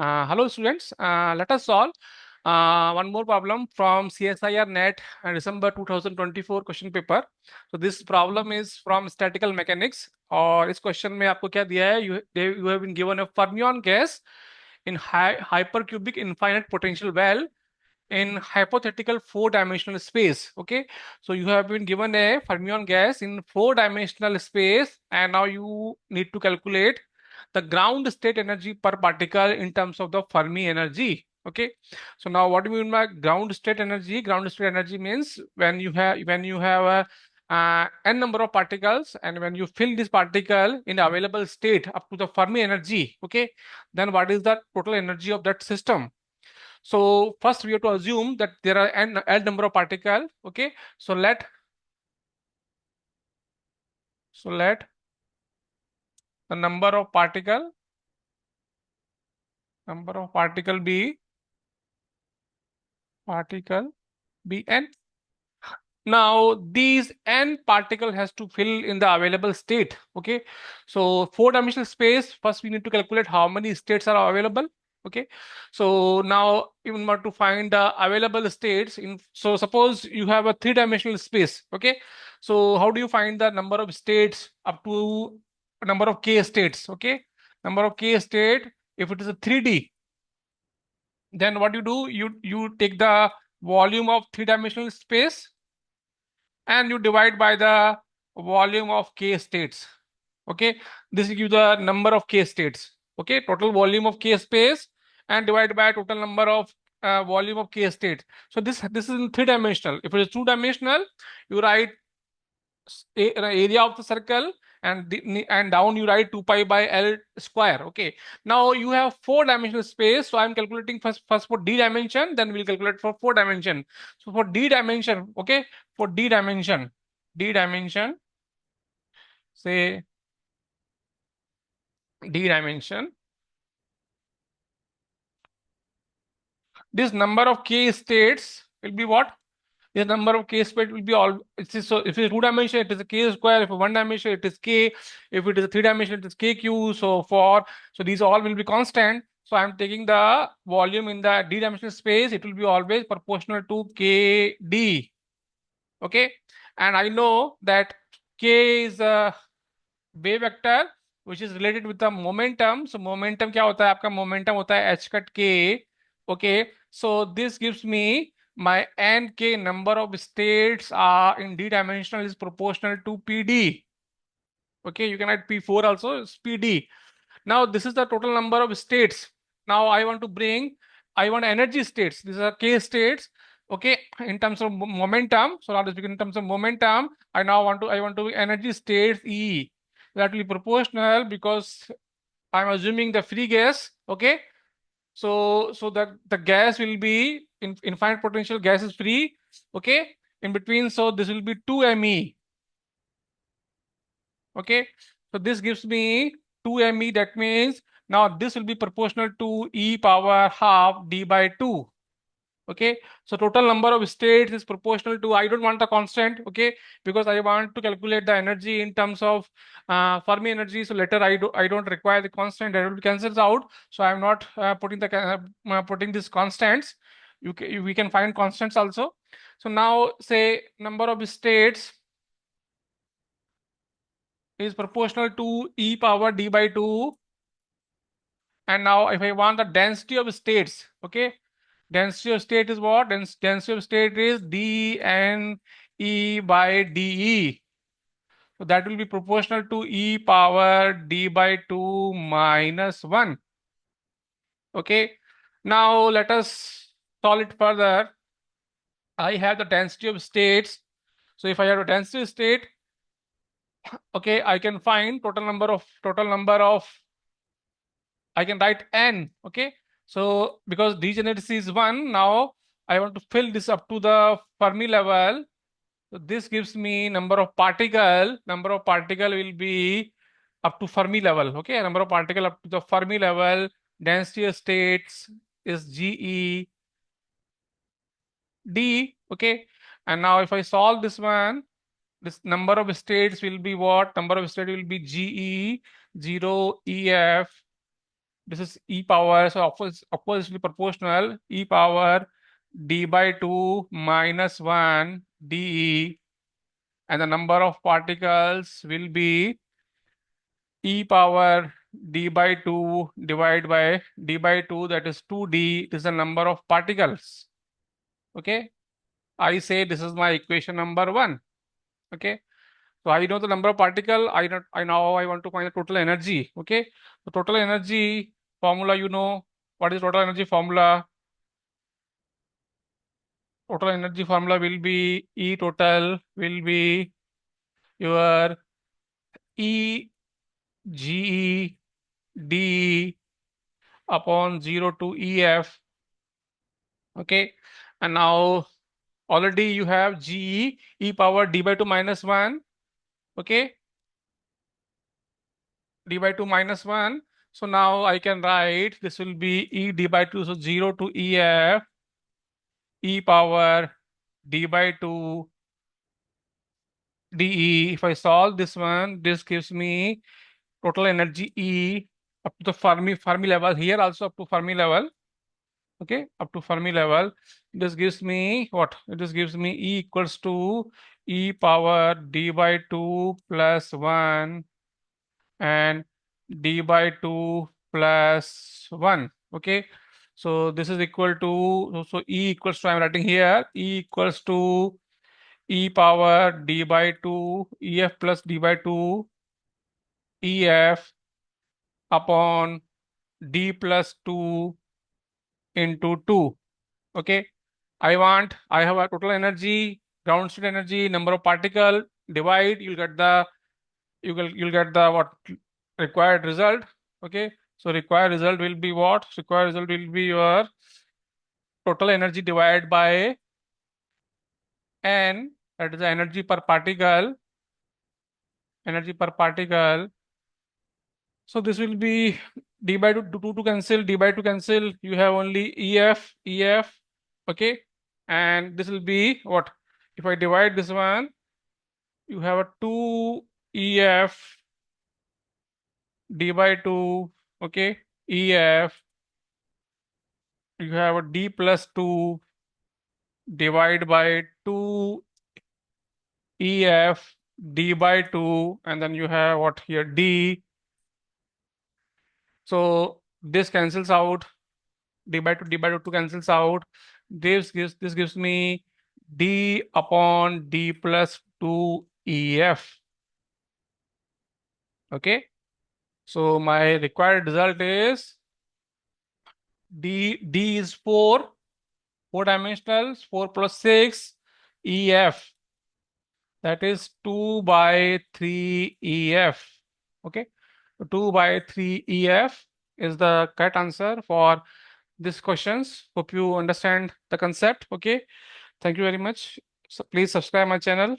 Hello students, let us solve one more problem from CSIR-NET December 2024 question paper. So this problem is from statistical mechanics और इस question में आपको क्या दिया है? You have been given a fermion gas in hypercubic infinite potential well in hypothetical four-dimensional space. Okay, so you have been given a fermion gas in four-dimensional space, and now you need to calculate the ground state energy per particle in terms of the Fermi energy. Okay, so now what do you mean by ground state energy? Ground state energy means when you have a n number of particles, and when you fill this particle in available state up to the Fermi energy, okay, then what is the total energy of that system? So first we have to assume that there are n number of particles. Okay, so let the number of particle be n. Now these n particle has to fill in the available state. Okay, so four-dimensional space, first we need to calculate how many states are available. Okay, so now even more to find the available states in, so suppose you have a three-dimensional space. Okay, so how do you find the number of states up to a number of k states? Okay, number of k state, if it is a 3D, then what you do, you take the volume of three-dimensional space and you divide by the volume of k states. Okay, this gives you the number of k states. Okay, total volume of k space and divide by total number of volume of k states. So this is in three-dimensional. If it is two-dimensional, you write area of the circle, and down you write 2 pi by L square. Okay, now you have four-dimensional space, so I'm calculating first for d dimension, then we'll calculate for four dimension. So for d dimension, okay, for d dimension, say d dimension, this number of k states will be what? This number of k space will be all. So if it's two dimension, it is a k square. If it's one dimension, it is k. If it is a three dimension, it is kq. So these all will be constant. So I'm taking the volume in the d dimensional space. It will be always proportional to kd. Okay, and I know that k is a wave vector which is related with the momentum. So momentum क्या होता है? आपका momentum होता है h cut k. Okay, so this gives me my n k number of states are in d dimensional is proportional to pd. Okay, you can write p4 also, it's pd. Now this is the total number of states. Now I want energy states. These are k states. Okay, in terms of momentum. So now in terms of momentum, I want to energy states E. That will be proportional because I'm assuming the free gas. Okay, so the gas will be in infinite potential, gas is free. Okay, in between, so this will be 2 me. Okay, so this gives me 2 me. That means now this will be proportional to e power half d by 2. Okay, so total number of states is proportional to, I don't want the constant. Okay, because I want to calculate the energy in terms of Fermi energy. So later I don't require the constant, that will be cancels out. So I'm not putting these constants. We can find constants also. So now say number of states is proportional to e power d by 2. And now if I want the density of states, okay, density of state is what? Density of state is dne by de. So that will be proportional to e power d by 2 minus 1. Okay, now let us solve it further. I have the density of states. So if I have a density of state, okay, I can find total number of I can write n. Okay, so because degeneracy is 1, now I want to fill this up to the Fermi level. So this gives me number of particle will be up to Fermi level. Okay, number of particle up to the Fermi level. Density of states is GE D. Okay, and now if I solve this one, this number of states will be what? Number of states will be GE 0 EF This is e power, so oppositely proportional, e power d by 2 minus 1 dE, and the number of particles will be e power d by 2 divided by d by 2, that is 2d. It is the number of particles. Okay, I say this is my equation number 1. Okay, so I know the number of particle. I now I want to find the total energy. Okay, the total energy formula, you know what is total energy formula? Total energy formula will be E total will be your E GE D upon 0 to EF. Okay, and now already you have GE e power d by 2 minus 1. Okay, d by 2 minus 1. So now I can write this will be E d by 2. So 0 to EF e power d by 2 dE. If I solve this one, this gives me total energy E up to the Fermi level. Here also up to Fermi level. Okay, up to Fermi level. This gives me what? This gives me E equals to E power d by 2 plus 1 and d by 2 plus 1. Okay, so this is equal to, so E equals to, I'm writing here, E equals to e power d by 2 EF plus d by 2 EF upon d plus 2 into 2. Okay, I have a total energy, ground state energy, number of particle, divide, you'll get the what required result. Okay, so required result will be what? Required result will be your total energy divided by n, that is the energy per particle. So this will be d by 2, 2 to cancel, d by 2 cancel, you have only EF. Okay, and this will be what? If I divide this one, you have a 2 EF d by 2. Okay, EF, you have a d plus 2 divide by 2 EF d by 2, and then you have what here, d. So this cancels out, d by 2 cancels out. This gives me d upon d plus 2 EF. Okay, so my required result is d is 4 dimensionals, 4 plus 6 EF, that is 2 by 3 EF. Okay, so 2 by 3 EF is the correct answer for this questions. Hope you understand the concept. Okay, thank you very much. So please subscribe my channel.